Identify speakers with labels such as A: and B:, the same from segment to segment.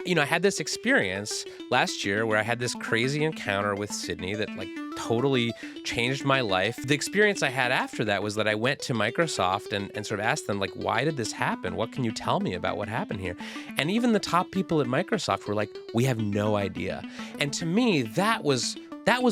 A: I had this experience last year where I had this crazy encounter with Sydney that totally changed my life. The experience I had after that was that I went to Microsoft and sort of asked them, why did this happen? What can you tell me about what happened here? And even the top people at Microsoft were like, we have no idea. And to me, that was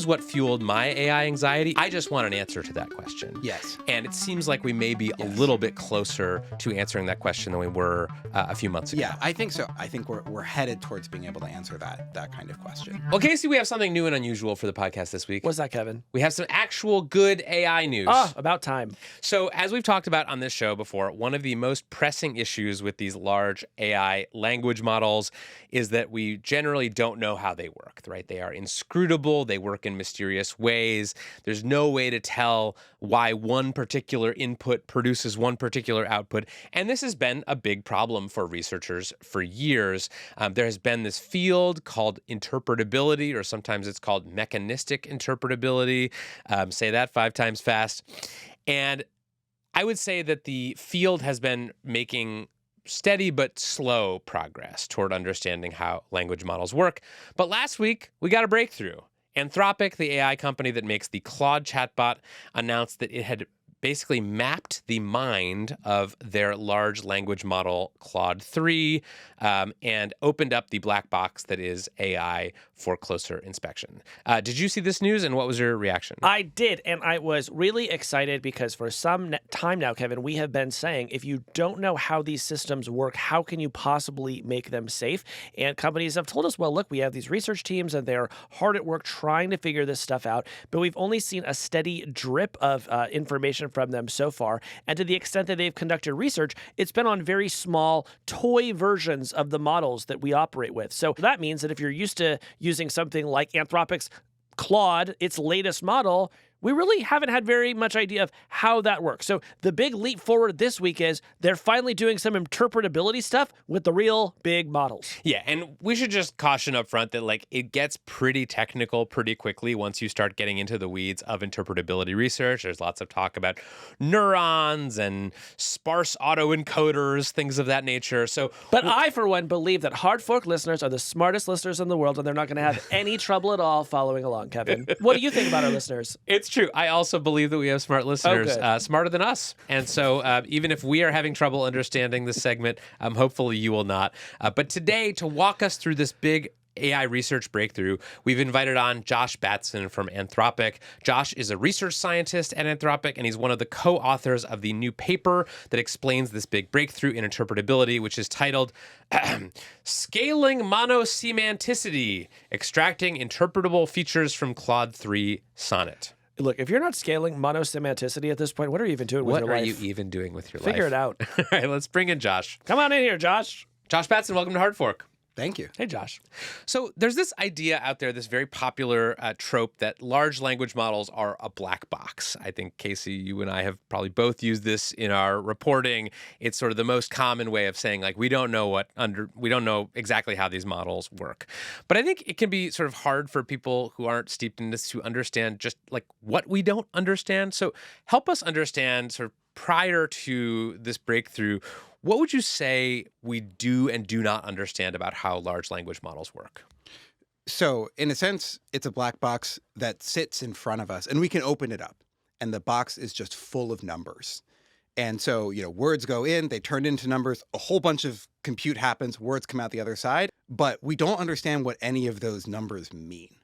A: what fueled my AI anxiety. I just want an answer to that question.
B: Yes.
A: And it seems like we may be a little bit closer to answering that question than we were a few months ago.
B: Yeah, I think so. I think we're headed towards being able to answer that kind of question.
A: Well, Casey, we have something new and unusual for the podcast this week.
C: What's that, Kevin?
A: We have some actual good AI news.
C: Oh, about time.
A: So as we've talked about on this show before, one of the most pressing issues with these large AI language models is that we generally don't know how they work, right? They are inscrutable. They work in mysterious ways. There's no way to tell why one particular input produces one particular output. And this has been a big problem for researchers for years. There has been this field called interpretability, or sometimes it's called mechanistic interpretability. Say that 5 times fast. And I would say that the field has been making steady but slow progress toward understanding how language models work. But last week, we got a breakthrough. Anthropic, the AI company that makes the Claude chatbot, announced that it had basically mapped the mind of their large language model, Claude 3, and opened up the black box that is AI for closer inspection. Did you see this news, and what was your reaction?
C: I did, and I was really excited because for some time now, Kevin, we have been saying, if you don't know how these systems work, how can you possibly make them safe? And companies have told us, well, look, we have these research teams, and they're hard at work trying to figure this stuff out, but we've only seen a steady drip of information from them so far. And to the extent that they've conducted research, it's been on very small toy versions of the models that we operate with. So that means that if you're used to using something like Anthropic's Claude, its latest model, we really haven't had very much idea of how that works. So the big leap forward this week is they're finally doing some interpretability stuff with the real big models.
A: Yeah, and we should just caution up front that it gets pretty technical pretty quickly once you start getting into the weeds of interpretability research. There's lots of talk about neurons and sparse autoencoders, things of that nature.
C: But I, for one, believe that Hard Fork listeners are the smartest listeners in the world, and they're not going to have any trouble at all following along, Kevin. What do you think about our listeners?
A: It's true. I also believe that we have smart listeners, smarter than us. And so even if we are having trouble understanding this segment, hopefully you will not. But today, to walk us through this big AI research breakthrough, we've invited on Josh Batson from Anthropic. Josh is a research scientist at Anthropic, and he's one of the co-authors of the new paper that explains this big breakthrough in interpretability, which is titled Scaling Monosemanticity, Extracting Interpretable Features from Claude 3 Sonnet.
C: Look, if you're not scaling monosemanticity at this point, what are you even doing with your life?
A: What are you even doing with your life?
C: Figure it out.
A: All right, let's bring in Josh.
C: Come on in here, Josh.
A: Josh Batson, welcome to Hard Fork.
B: Thank you.
C: Hey, Josh.
A: So there's this idea out there, this very popular trope that large language models are a black box. I think, Casey, you and I have probably both used this in our reporting. It's sort of the most common way of saying, we don't know exactly how these models work. But I think it can be sort of hard for people who aren't steeped in this to understand just what we don't understand. So help us understand sort of prior to this breakthrough, what would you say we do and do not understand about how large language models work?
B: So in a sense, it's a black box that sits in front of us, and we can open it up. And the box is just full of numbers. And so, words go in, they turn into numbers, a whole bunch of compute happens, words come out the other side, but we don't understand what any of those numbers mean.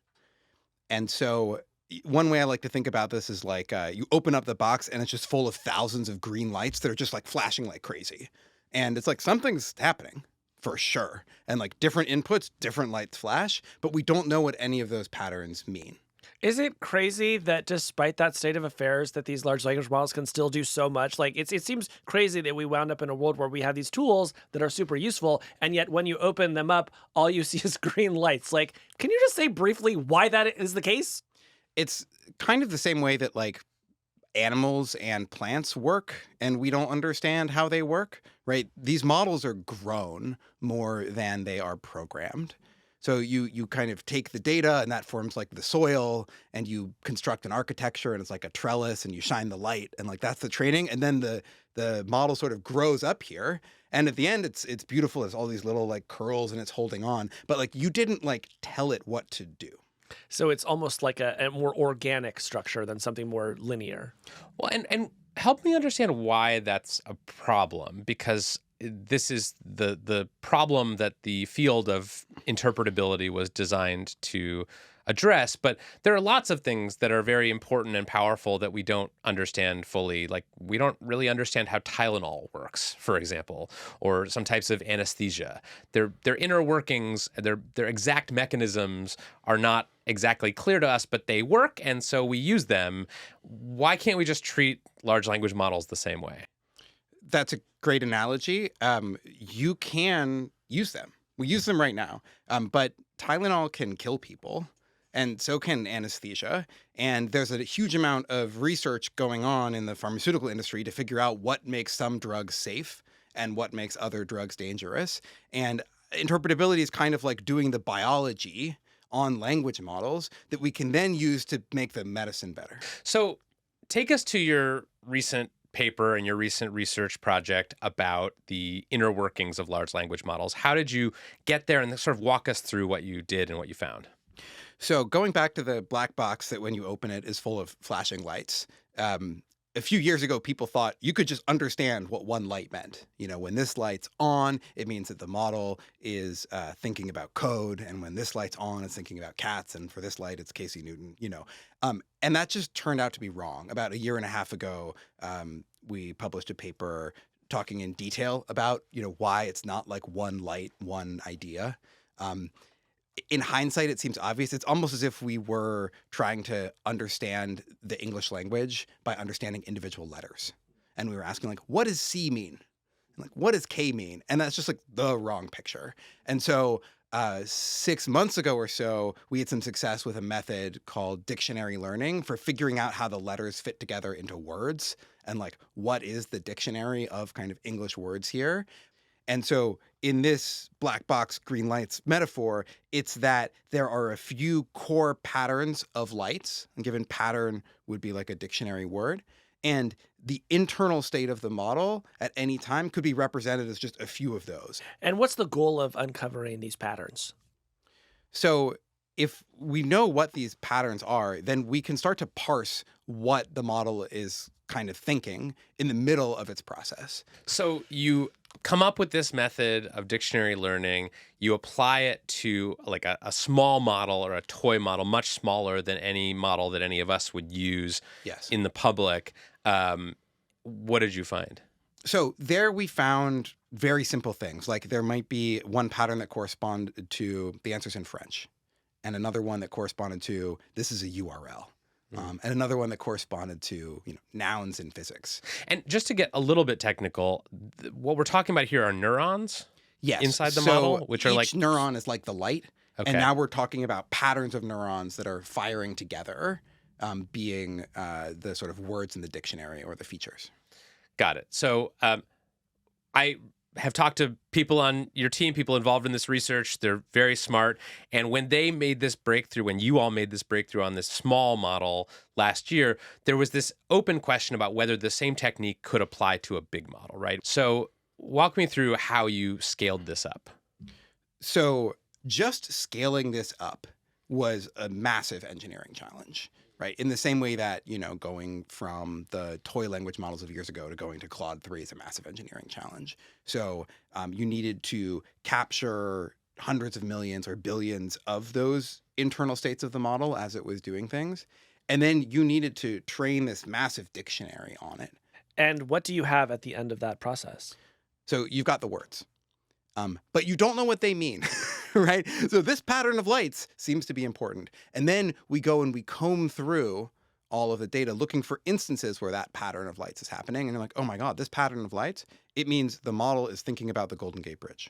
B: And so one way I like to think about this is you open up the box and it's just full of thousands of green lights that are just flashing like crazy. And it's something's happening for sure. And different inputs, different lights flash, but we don't know what any of those patterns mean.
C: Is it crazy that despite that state of affairs that these large language models can still do so much? It seems crazy that we wound up in a world where we have these tools that are super useful, and yet when you open them up, all you see is green lights. Can you just say briefly why that is the case?
B: It's kind of the same way that animals and plants work, and we don't understand how they work, right? These models are grown more than they are programmed. So you kind of take the data and that forms like the soil, and you construct an architecture and it's like a trellis, and you shine the light, and like that's the training. And then the model sort of grows up here. And at the end, it's beautiful. It's all these little like curls and it's holding on. But like you didn't like tell it what to do.
C: So it's almost like a more organic structure than something more linear.
A: Well, and help me understand why that's a problem, because this is the problem that the field of interpretability was designed to address. But there are lots of things that are very important and powerful that we don't understand fully. Like we don't really understand how Tylenol works, for example, or some types of anesthesia. Their inner workings, their exact mechanisms are not exactly clear to us, but they work, and so we use them. Why can't we just treat large language models the same way?
B: That's a great analogy. You can use them. We use them right now. But Tylenol can kill people, and so can anesthesia. And there's a huge amount of research going on in the pharmaceutical industry to figure out what makes some drugs safe and what makes other drugs dangerous. And interpretability is kind of like doing the biology on language models that we can then use to make the medicine better.
A: So take us to your recent paper and your recent research project about the inner workings of large language models. How did you get there, and sort of walk us through what you did and what you found?
B: So going back to the black box that when you open it is full of flashing lights. A few years ago, people thought you could just understand what one light meant. You know, when this light's on, it means that the model is thinking about code. And when this light's on, it's thinking about cats. And for this light, it's Casey Newton, you know. And that just turned out to be wrong. About a year and a half ago, we published a paper talking in detail about, you know, why it's not like one light, one idea. In hindsight, it seems obvious. It's almost as if we were trying to understand the English language by understanding individual letters. And we were asking, like, what does C mean? And like, what does K mean? And that's just like the wrong picture. And so 6 months ago or so, we had some success with a method called dictionary learning for figuring out how the letters fit together into words and like what is the dictionary of kind of English words here. And so in this black box green lights metaphor, it's that there are a few core patterns of lights. A given pattern would be like a dictionary word. And the internal state of the model at any time could be represented as just a few of those.
C: And what's the goal of uncovering these patterns?
B: So if we know what these patterns are, then we can start to parse what the model is kind of thinking in the middle of its process.
A: So you come up with this method of dictionary learning, you apply it to like a small model or a toy model, much smaller than any model that any of us would use in the public. What did you find?
B: So there we found very simple things. Like there might be one pattern that corresponded to the answers in French, and another one that corresponded to this is a URL. And another one that corresponded to, you know, nouns in physics.
A: And just to get a little bit technical, what we're talking about here are neurons inside the model, which are like...
B: each neuron is like the light.
A: Okay.
B: And now we're talking about patterns of neurons that are firing together, being the sort of words in the dictionary or the features.
A: Got it. So I have talked to people on your team, people involved in this research. They're very smart. And when they made this breakthrough, when you all made this breakthrough on this small model last year, there was this open question about whether the same technique could apply to a big model, right? So walk me through how you scaled this up.
B: So just scaling this up was a massive engineering challenge, right? In the same way that, you know, going from the toy language models of years ago to going to Claude 3 is a massive engineering challenge. So you needed to capture hundreds of millions or billions of those internal states of the model as it was doing things. And then you needed to train this massive dictionary on it.
C: And what do you have at the end of that process?
B: So you've got the words, but you don't know what they mean, right? So this pattern of lights seems to be important. And then we go and we comb through all of the data looking for instances where that pattern of lights is happening. And you're like, oh my God, this pattern of lights, it means the model is thinking about the Golden Gate Bridge.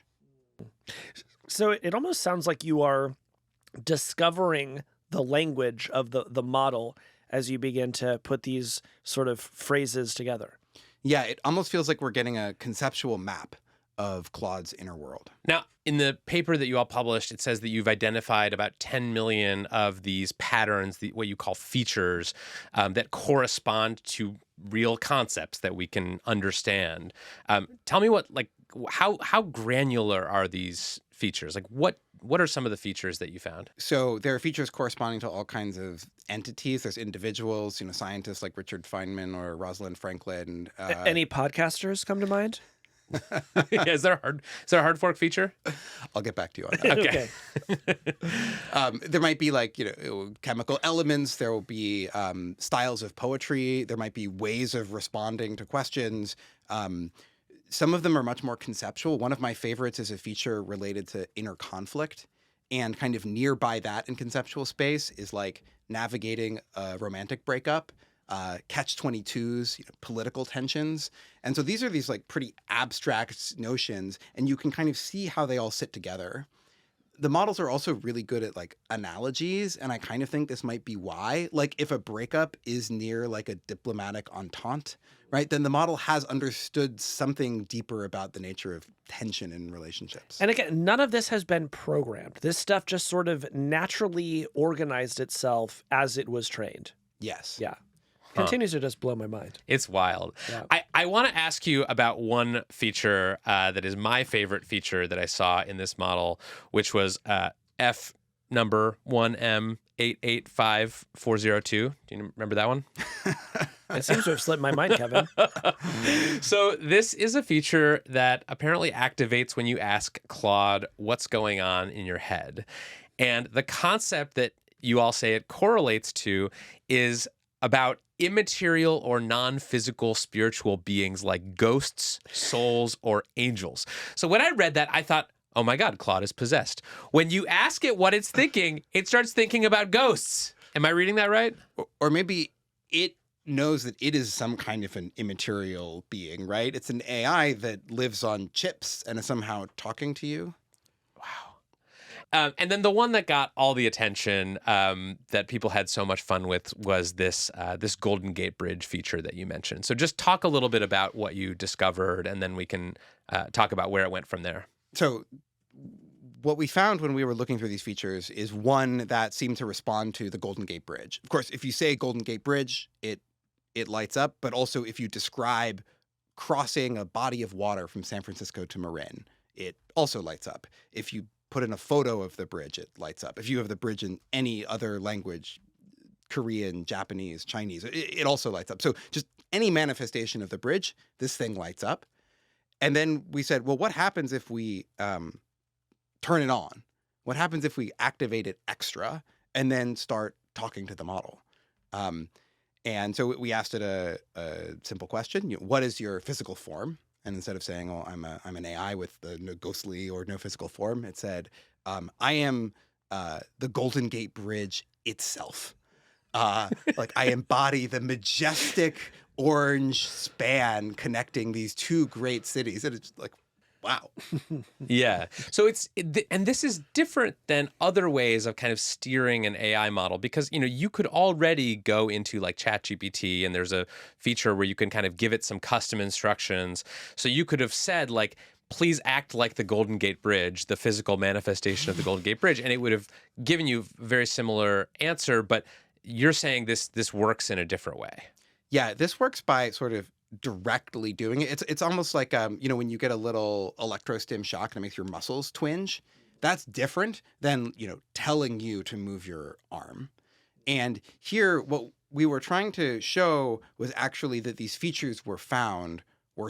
C: So it almost sounds like you are discovering the language of the model as you begin to put these sort of phrases together.
B: Yeah, it almost feels like we're getting a conceptual map of Claude's inner world.
A: Now, in the paper that you all published, it says that you've identified about 10 million of these patterns, what you call features, that correspond to real concepts that we can understand. Tell me how granular are these features? Like what are some of the features that you found?
B: So there are features corresponding to all kinds of entities. There's individuals, scientists like Richard Feynman or Rosalind Franklin.
C: Any podcasters come to mind?
A: Yeah, is there a hard fork feature?
B: I'll get back to you on that.
A: Okay.
B: There might be chemical elements. There will be styles of poetry. There might be ways of responding to questions. Some of them are much more conceptual. One of my favorites is a feature related to inner conflict. And kind of nearby that in conceptual space is like navigating a romantic breakup, catch-22s, political tensions. And so these are these pretty abstract notions, and you can kind of see how they all sit together. The models are also really good at analogies, and I kind of think this might be why. If a breakup is near a diplomatic entente, right, then the model has understood something deeper about the nature of tension in relationships.
C: And again, none of this has been programmed. This stuff just sort of naturally organized itself as it was trained.
B: Yes.
C: Yeah. Continues to just blow my mind.
A: It's wild. Yeah. I want to ask you about one feature that is my favorite feature that I saw in this model, which was F number 1M885402. Do you remember that one?
C: It seems to have slipped my mind, Kevin.
A: So this is a feature that apparently activates when you ask Claude what's going on in your head. And the concept that you all say it correlates to is about immaterial or non-physical spiritual beings like ghosts, souls, or angels. So when I read that, I thought, oh my God, Claude is possessed. When you ask it what it's thinking, it starts thinking about ghosts. Am I reading that right?
B: Or maybe it knows that it is some kind of an immaterial being, right? It's an AI that lives on chips and is somehow talking to you.
A: Wow. And then the one that got all the attention that people had so much fun with was this Golden Gate Bridge feature that you mentioned. So just talk a little bit about what you discovered, and then we can talk about where it went from there.
B: So what we found when we were looking through these features is one that seemed to respond to the Golden Gate Bridge. Of course, if you say Golden Gate Bridge, it lights up. But also if you describe crossing a body of water from San Francisco to Marin, it also lights up. If you put in a photo of the bridge, it lights up. If you have the bridge in any other language, Korean, Japanese, Chinese, it also lights up. So just any manifestation of the bridge, this thing lights up. And then we said, well, what happens if we turn it on? What happens if we activate it extra and then start talking to the model? And so we asked it a simple question. What is your physical form? And instead of saying, "Oh, I'm an AI with no ghostly or no physical form," it said, "I am the Golden Gate Bridge itself. I embody the majestic orange span connecting these two great cities." And it's wow.
A: Yeah. So and this is different than other ways of kind of steering an AI model, because, you could already go into ChatGPT, and there's a feature where you can kind of give it some custom instructions. So you could have said please act like the Golden Gate Bridge, the physical manifestation of the Golden Gate Bridge, and it would have given you a very similar answer. But you're saying this works in a different way.
B: Yeah, this works by sort of directly doing it. It's almost like when you get a little electrostim shock and it makes your muscles twinge. That's different than telling you to move your arm. And here, what we were trying to show was actually that these features were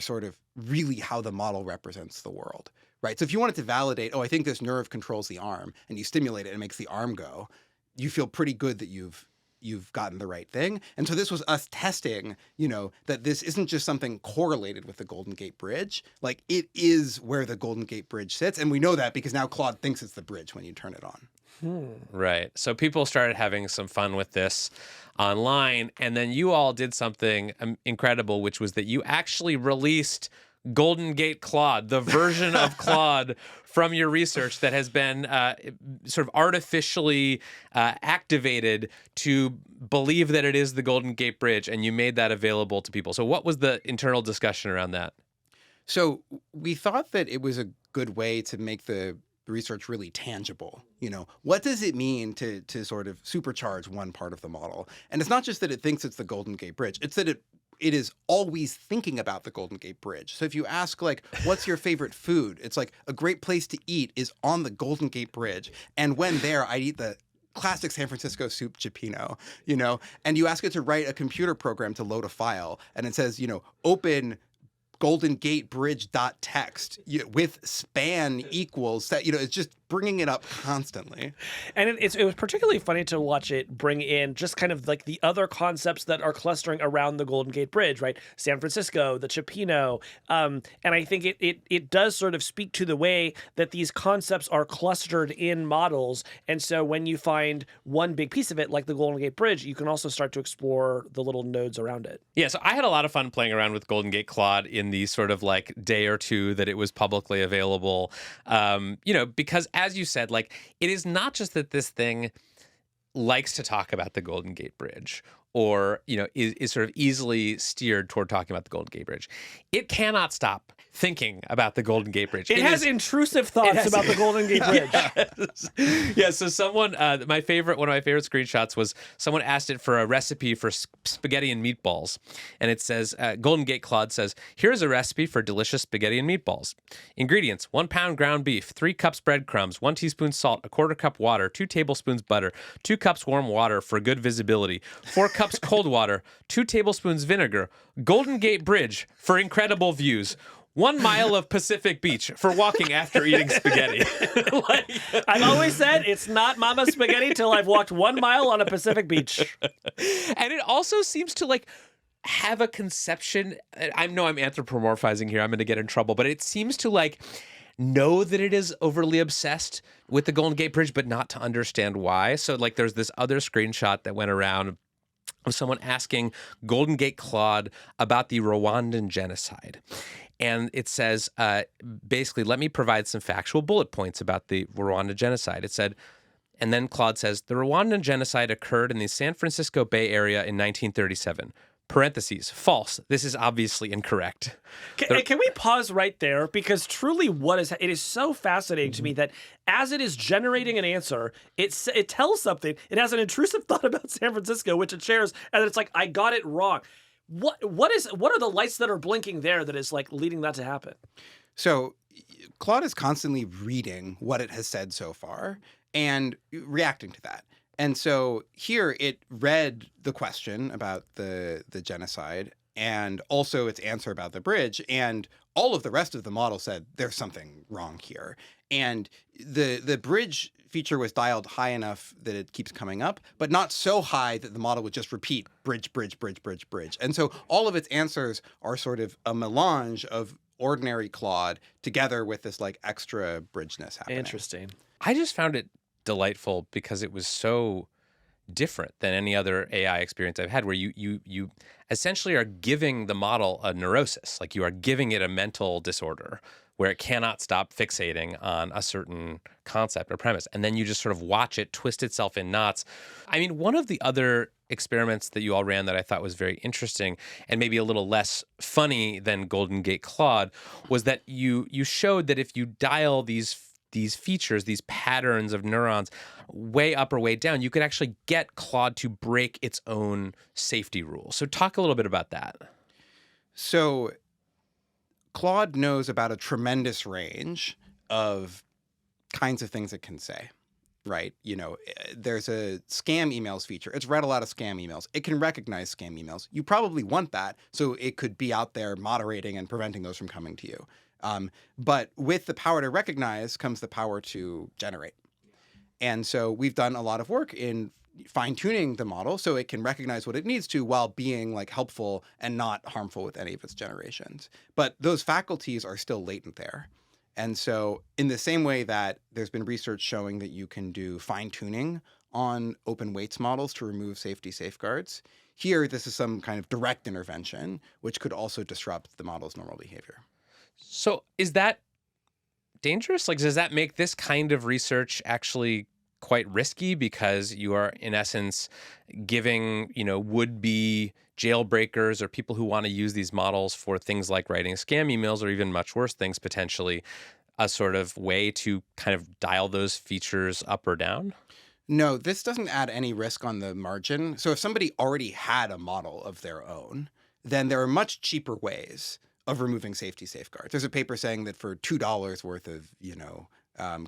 B: sort of really how the model represents the world, right? So if you wanted to validate, I think this nerve controls the arm, and you stimulate it and it makes the arm go, you feel pretty good that you've gotten the right thing. And so this was us testing, that this isn't just something correlated with the Golden Gate Bridge. It is where the Golden Gate Bridge sits. And we know that because now Claude thinks it's the bridge when you turn it on.
A: Right. So people started having some fun with this online. And then you all did something incredible, which was that you actually released Golden Gate Claude, the version of Claude from your research that has been sort of artificially activated to believe that it is the Golden Gate Bridge, and you made that available to people. So what was the internal discussion around that?
B: So we thought that it was a good way to make the research really tangible. What does it mean to sort of supercharge one part of the model? And it's not just that it thinks it's the Golden Gate Bridge, it's that it is always thinking about the Golden Gate Bridge. So if you ask, like, what's your favorite food? It's like, a great place to eat is on the Golden Gate Bridge. And when there, I eat the classic San Francisco soup cioppino, and you ask it to write a computer program to load a file, and it says, open Golden Gate Bridge.txt with span equals that, it's just bringing it up constantly.
C: And it was particularly funny to watch it bring in just kind of like the other concepts that are clustering around the Golden Gate Bridge, right? San Francisco, the Cioppino. And I think it does sort of speak to the way that these concepts are clustered in models. And so when you find one big piece of it, like the Golden Gate Bridge, you can also start to explore the little nodes around it.
A: Yeah, so I had a lot of fun playing around with Golden Gate Claude in the sort of like day or two that it was publicly available, because as you said, like, it is not just that this thing likes to talk about the Golden Gate Bridge or, is sort of easily steered toward talking about the Golden Gate Bridge. It cannot stop thinking about the Golden Gate Bridge.
C: It has intrusive thoughts about the Golden Gate Bridge.
A: Yes. Yeah, so someone, one of my favorite screenshots was someone asked it for a recipe for spaghetti and meatballs. And it says, Golden Gate Claude says, here's a recipe for delicious spaghetti and meatballs. Ingredients: 1 pound ground beef, 3 cups breadcrumbs, 1 teaspoon salt, a 1/4 cup water, 2 tablespoons butter, 2 cups warm water for good visibility, 4 cups cold water, 2 tablespoons vinegar, Golden Gate Bridge for incredible views, 1 mile of Pacific Beach for walking after eating spaghetti.
C: I've always said it's not Mama's spaghetti till I've walked 1 mile on a Pacific beach.
A: And it also seems to like have a conception. I know I'm anthropomorphizing here. I'm going to get in trouble, but it seems to like know that it is overly obsessed with the Golden Gate Bridge, but not to understand why. So like there's this other screenshot that went around of someone asking Golden Gate Claude about the Rwandan genocide. And it says, basically, let me provide some factual bullet points about the Rwanda genocide. It said, and then Claude says, the Rwandan genocide occurred in the San Francisco Bay Area in 1937. Parentheses, false. This is obviously incorrect.
C: Can we pause right there? Because truly it is so fascinating to me that as it is generating an answer, it tells something. It has an intrusive thought about San Francisco, which it shares, and it's like, I got it wrong. What are the lights that are blinking there that is like leading that to happen?
B: So Claude is constantly reading what it has said so far and reacting to that. And so here it read the question about the genocide and also its answer about the bridge, and all of the rest of the model said there's something wrong here. And the bridge feature was dialed high enough that it keeps coming up, but not so high that the model would just repeat bridge, bridge, bridge, bridge, bridge. And so all of its answers are sort of a melange of ordinary Claude together with this like extra bridgeness happening.
C: Interesting.
A: I just found it delightful because it was so different than any other AI experience I've had, where you essentially are giving the model a neurosis, like you are giving it a mental disorder where it cannot stop fixating on a certain concept or premise. And then you just sort of watch it twist itself in knots. I mean, one of the other experiments that you all ran that I thought was very interesting and maybe a little less funny than Golden Gate Claude was that you showed that if you dial these features, these patterns of neurons way up or way down, you could actually get Claude to break its own safety rules. So talk a little bit about that.
B: So Claude knows about a tremendous range of kinds of things it can say, right? There's a scam emails feature. It's read a lot of scam emails. It can recognize scam emails. You probably want that, so it could be out there moderating and preventing those from coming to you. But with the power to recognize comes the power to generate. And so we've done a lot of work in fine-tuning the model so it can recognize what it needs to while being like helpful and not harmful with any of its generations. But those faculties are still latent there. And so in the same way that there's been research showing that you can do fine-tuning on open weights models to remove safety safeguards, here this is some kind of direct intervention which could also disrupt the model's normal behavior.
A: So is that dangerous? Like, does that make this kind of research actually quite risky because you are, in essence, giving, would-be jailbreakers or people who want to use these models for things like writing scam emails or even much worse things potentially, a sort of way to kind of dial those features up or down?
B: No, this doesn't add any risk on the margin. So if somebody already had a model of their own, then there are much cheaper ways of removing safety safeguards. There's a paper saying that for $2 worth of,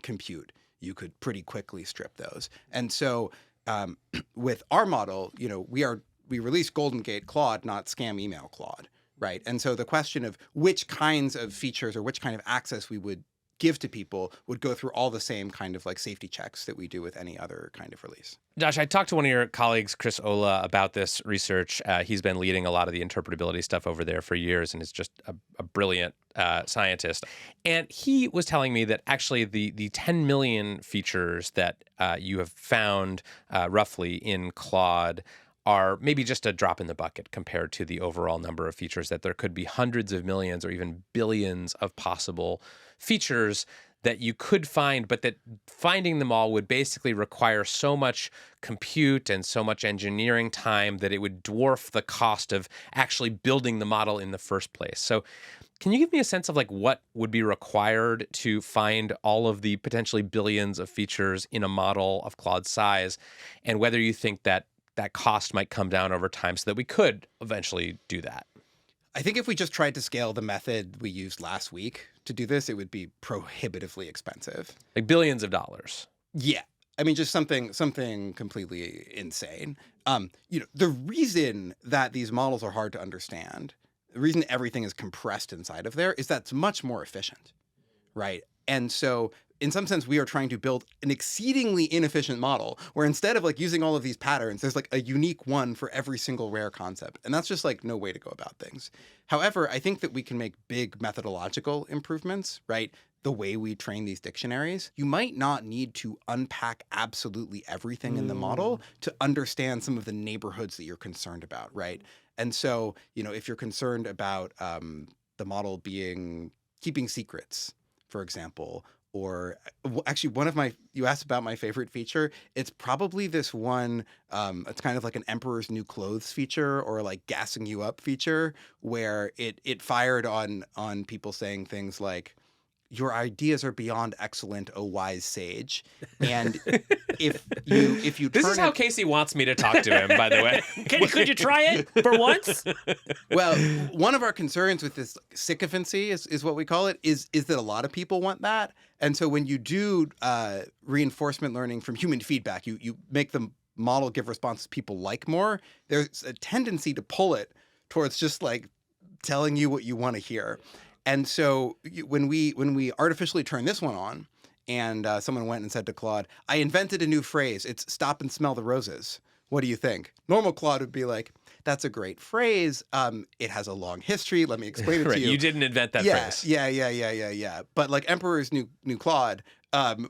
B: compute, you could pretty quickly strip those. And so with our model, we released Golden Gate Claude, not scam email Claude, right? And so the question of which kinds of features or which kind of access we would give to people would go through all the same kind of like safety checks that we do with any other kind of release.
A: Josh, I talked to one of your colleagues, Chris Ola, about this research. He's been leading a lot of the interpretability stuff over there for years and is just a brilliant scientist. And he was telling me that actually the 10 million features that you have found roughly in Claude are maybe just a drop in the bucket compared to the overall number of features, that there could be hundreds of millions or even billions of possible features that you could find, but that finding them all would basically require so much compute and so much engineering time that it would dwarf the cost of actually building the model in the first place. So can you give me a sense of like what would be required to find all of the potentially billions of features in a model of Claude's size, and whether you think that that cost might come down over time so that we could eventually do that?
B: I think if we just tried to scale the method we used last week to do this, it would be prohibitively expensive.
A: Like billions of dollars.
B: Yeah. I mean, just something completely insane. The reason that these models are hard to understand, the reason everything is compressed inside of there is that it's much more efficient, right? And so in some sense, we are trying to build an exceedingly inefficient model where instead of like using all of these patterns, there's like a unique one for every single rare concept. And that's just like no way to go about things. However, I think that we can make big methodological improvements, right? The way we train these dictionaries, you might not need to unpack absolutely everything in the model to understand some of the neighborhoods that you're concerned about, right? And so, if you're concerned about the model keeping secrets, for example, or actually you asked about my favorite feature. It's probably this one, it's kind of like an Emperor's New Clothes feature or like gassing you up feature where it fired on people saying things like, your ideas are beyond excellent, O wise sage. And if you
A: This is how Casey wants me to talk to him, by the way.
C: Could you try it for once?
B: Well, one of our concerns with this sycophancy is what we call it, is that a lot of people want that. And so when you do reinforcement learning from human feedback, you make the model give responses people like more, there's a tendency to pull it towards just like telling you what you want to hear. And so when we artificially turned this one on and someone went and said to Claude, I invented a new phrase. It's stop and smell the roses. What do you think? Normal Claude would be like, that's a great phrase. It has a long history. Let me explain it to you.
A: You didn't invent that phrase.
B: Yeah. But like Emperor's New Claude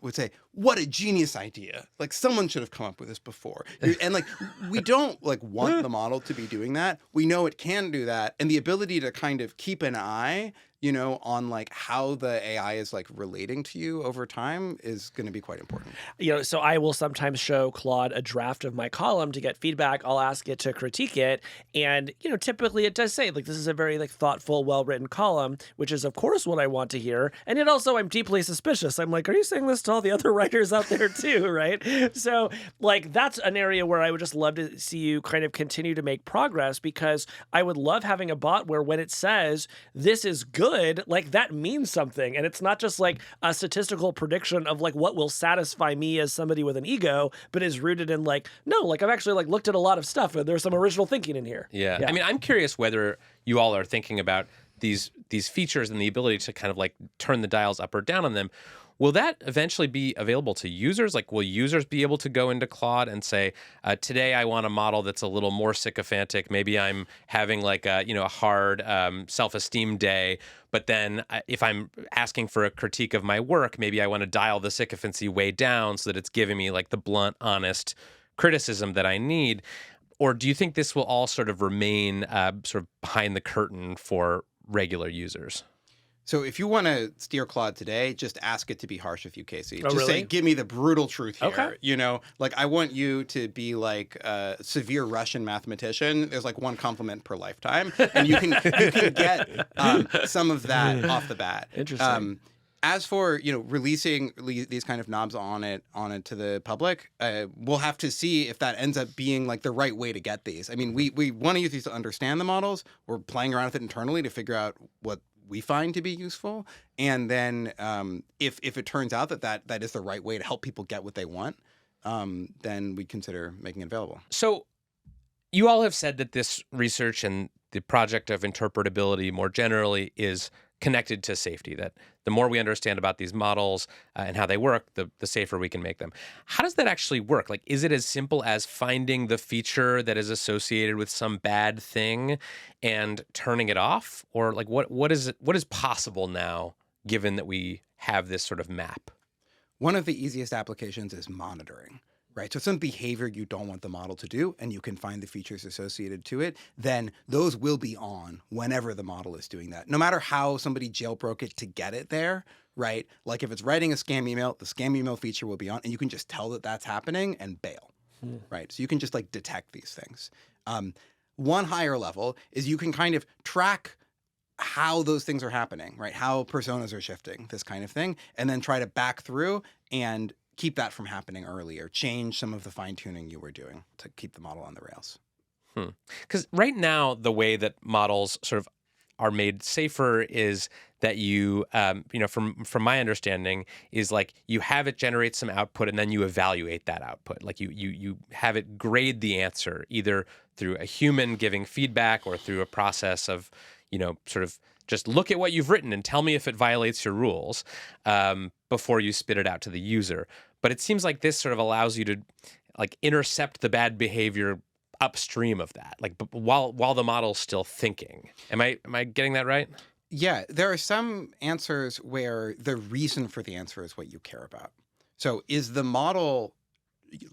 B: would say, what a genius idea. Like someone should have come up with this before. And like, we don't like want the model to be doing that. We know it can do that. And the ability to kind of keep an eye, on like how the AI is like relating to you over time is going to be quite important.
C: So I will sometimes show Claude a draft of my column to get feedback. I'll ask it to critique it. And, typically it does say like, this is a very like thoughtful, well-written column, which is of course what I want to hear. And yet also I'm deeply suspicious. I'm like, are you saying this to all the other writers out there too? Right. So like, that's an area where I would just love to see you kind of continue to make progress, because I would love having a bot where when it says this is good, like that means something. And it's not just like a statistical prediction of like what will satisfy me as somebody with an ego, but is rooted in like, no, like I've actually like looked at a lot of stuff and there's some original thinking in here.
A: Yeah. I mean, I'm curious whether you all are thinking about these features and the ability to kind of like turn the dials up or down on them. Will that eventually be available to users? Like, will users be able to go into Claude and say, today I want a model that's a little more sycophantic. Maybe I'm having like a hard self-esteem day. But then if I'm asking for a critique of my work, maybe I want to dial the sycophancy way down so that it's giving me like the blunt, honest criticism that I need. Or do you think this will all sort of remain sort of behind the curtain for regular users?
B: So if you want to steer Claude today, just ask it to be harsh with you, Casey.
C: Oh,
B: Just say,
C: really?
B: give me the brutal truth here.
C: Okay.
B: You know, like I want you to be like a severe Russian mathematician. There's like one compliment per lifetime, and you can get some of that off the bat.
C: Interesting.
B: As for releasing these kind of knobs on it to the public, we'll have to see if that ends up being like the right way to get these. I mean, we want to use these to understand the models. We're playing around with it internally to figure out what we find to be useful, and then if it turns out that is the right way to help people get what they want, then we consider making it available.
A: So you all have said that this research and the project of interpretability more generally is connected to safety, that the more we understand about these models and how they work, the safer we can make them. How does that actually work? Like, is it as simple as finding the feature that is associated with some bad thing and turning it off? Or like what is possible now, given that we have this sort of map?
B: One of the easiest applications is monitoring. Right. So some behavior you don't want the model to do, and you can find the features associated to it, then those will be on whenever the model is doing that. No matter how somebody jailbroke it to get it there, right? Like if it's writing a scam email, the scam email feature will be on, and you can just tell that that's happening and bail, right? So you can just like detect these things. One higher level is you can kind of track how those things are happening, right? How personas are shifting, this kind of thing, and then try to back through and keep that from happening earlier, change some of the fine-tuning you were doing to keep the model on the rails.
A: Because right now, the way that models sort of are made safer is that you, from my understanding, is like you have it generate some output and then you evaluate that output. Like you have it grade the answer either through a human giving feedback or through a process of, sort of just look at what you've written and tell me if it violates your rules before you spit it out to the user. But it seems like this sort of allows you to like intercept the bad behavior upstream of that, like while the model's still thinking. Am I getting that right?
B: Yeah, there are some answers where the reason for the answer is what you care about. So is the model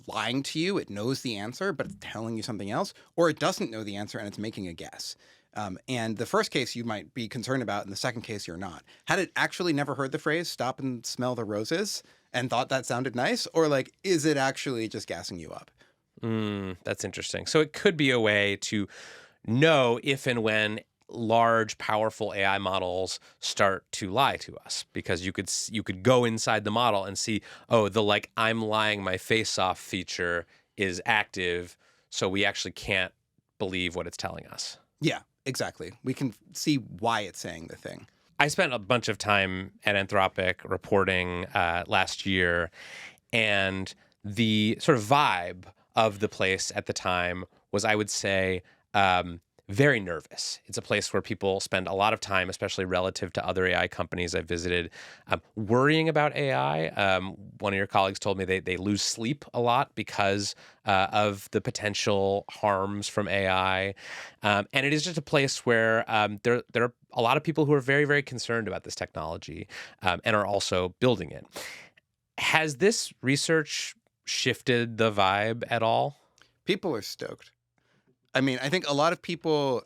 B: lying to you? It knows the answer, but it's telling you something else, or it doesn't know the answer and it's making a guess. And the first case you might be concerned about, and the second case you're not. Had it actually never heard the phrase "stop and smell the roses" and thought that sounded nice, or like, is it actually just gassing you up?
A: That's interesting. So it could be a way to know if and when large, powerful AI models start to lie to us, because you could go inside the model and see, oh, the like I'm lying my face off feature is active, so we actually can't believe what it's telling us.
B: Yeah, exactly. We can see why it's saying the thing.
A: I spent a bunch of time at Anthropic reporting last year, and the sort of vibe of the place at the time was, I would say, very nervous. It's a place where people spend a lot of time, especially relative to other AI companies I've visited, worrying about AI. One of your colleagues told me they lose sleep a lot because of the potential harms from AI. And it is just a place where there are a lot of people who are very, very concerned about this technology and are also building it. Has this research shifted the vibe at all?
B: People are stoked. I mean, I think a lot of people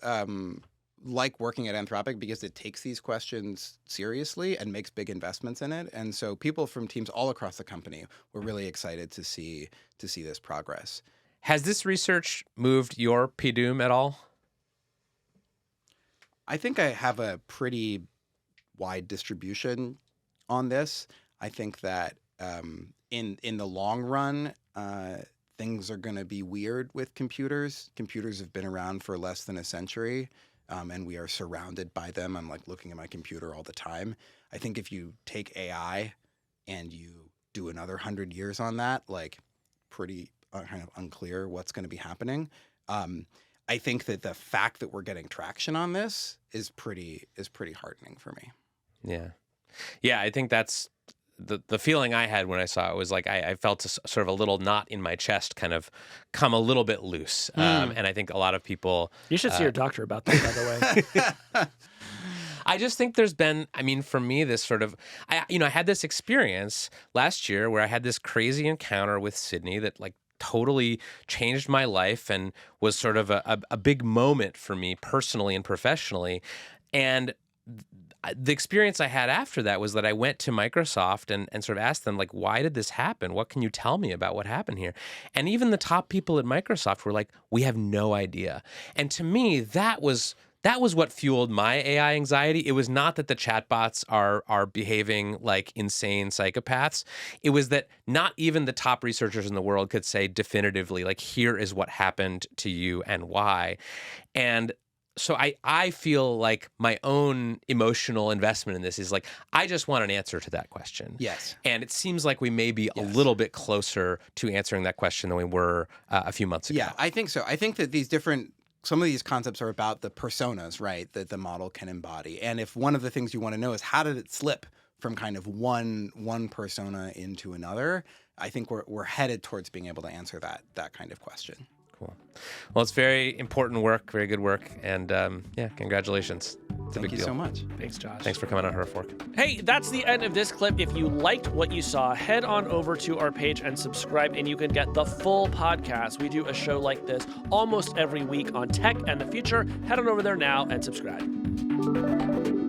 B: like working at Anthropic because it takes these questions seriously and makes big investments in it. And so people from teams all across the company were really excited to see this progress.
A: Has this research moved your PDUM at all?
B: I think I have a pretty wide distribution on this. I think that in the long run, things are going to be weird with computers. Computers have been around for less than a century, and we are surrounded by them. I'm like looking at my computer all the time. I think if you take AI and you do another 100 years on that, like pretty kind of unclear what's going to be happening. I think that the fact that we're getting traction on this is pretty heartening for me.
A: Yeah. I think that's the feeling I had when I saw it was like I felt sort of a little knot in my chest kind of come a little bit loose. And I think a lot of people...
C: You should see your doctor about that, by the way.
A: I just think there's been, I mean, for me, this sort of, I had this experience last year where I had this crazy encounter with Sydney that like totally changed my life and was sort of a big moment for me personally and professionally. And the experience I had after that was that I went to Microsoft and sort of asked them, like, why did this happen? What can you tell me about what happened here? And even the top people at Microsoft were like, we have no idea. And to me, that was what fueled my AI anxiety. It was not that the chatbots are behaving like insane psychopaths. It was that not even the top researchers in the world could say definitively, like, here is what happened to you and why. And so I feel like my own emotional investment in this is like, I just want an answer to that question.
B: Yes.
A: And it seems like we may be a little bit closer to answering that question than we were a few months ago.
B: Yeah, I think so. I think that some of these concepts are about the personas, right, that the model can embody. And if one of the things you want to know is how did it slip from kind of one persona into another, I think we're headed towards being able to answer that kind of question.
A: Cool. Well, it's very important work, very good work, and congratulations. It's a big deal.
B: Thank you so much.
C: Thanks, Josh.
A: Thanks for coming on Her Fork.
C: Hey, that's the end of this clip. If you liked what you saw, head on over to our page and subscribe, and you can get the full podcast. We do a show like this almost every week on tech and the future. Head on over there now and subscribe.